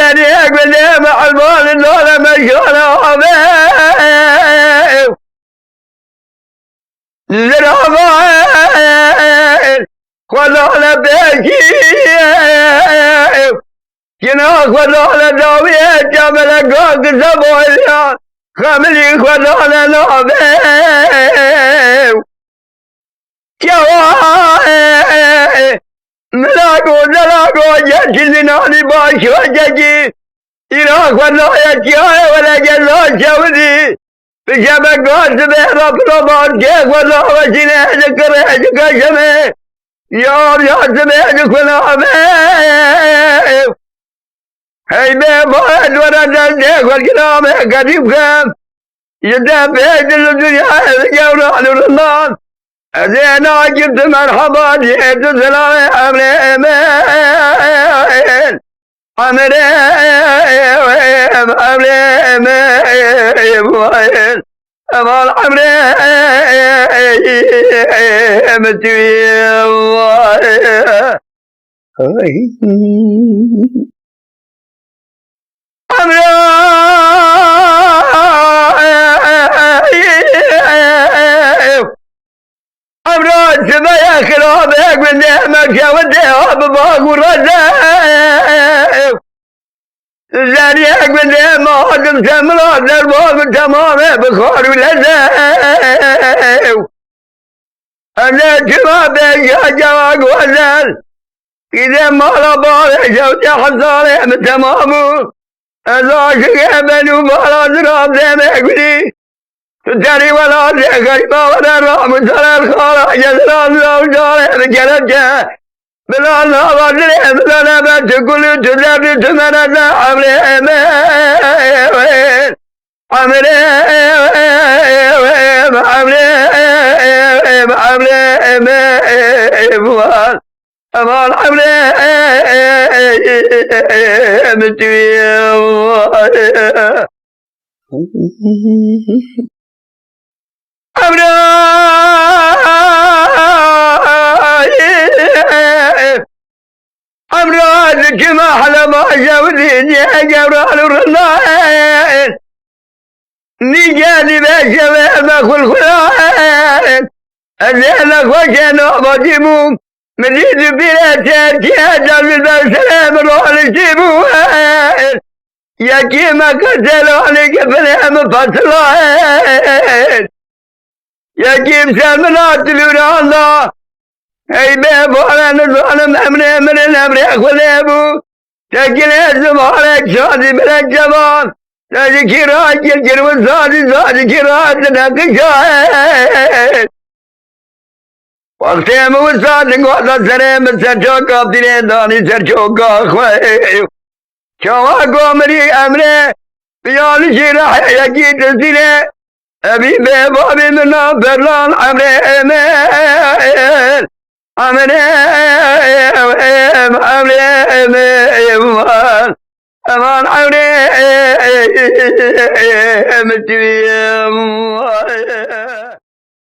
زاني أقول مع المال النور مشغولة زرافة خذونا بيكي كنا خذونا دوية جمل قوق زبويا خملي خذونا نوبي كوا ملاقو جاتلناني باش وجاجي إلا خذونا جاي ولا جلو شودي بشبك قوز بيرا بلوبان كيف خذونا سنة ذكرة كشمي يا زميلك ونعمه هاي بابا ورد الديك والكلام قريب كام يدام بيد الدنيا الجورة للرمان أزينا جبت مرحبا جئت سلام أمرين أمرين أمال عمري متوي أمري سبايا خلابك من نعمك يا وديها بباق ورزاق زانيك من نعمك سمرات للباب تمام بخار ولزاق أنا جوابك يا جواك وزال إذا ما لبالي شوتي حصالي من تمامه أزاشك بنو بالا زراب زيمك بدي تتري ولا زيكري ما ولا رام سر الخالة جزران زوجالي بجلجة بلا نابا زري بلا نبات كل تزرد تمنى عمري عمري أمان عمري متوي أمراض كما حلما شاودين يا جبران الرنائن نجاني بشبه مخل خلائن أزيلك وشنو بجيبوك مديد بلا تركيا جل السلام روح الجيبوك يا كيما قتلوا عليك فلهم فصلائن يا كيم سلمنا تلونا الله أي بابو أنا نظلم أمري من الأمر أخذ أبو تكل أزم عليك شادي بلا الجبان تذكي راجل جرو صادي راجل نقشاهد وقت أمو صادق وقت سرم سرچوكا بدين داني سرچوكا خواه شواكو مري أمري بيان شراح يكي تسيني أبي بابو بمنا برلان أمري أمين أمري أمان عمري متوي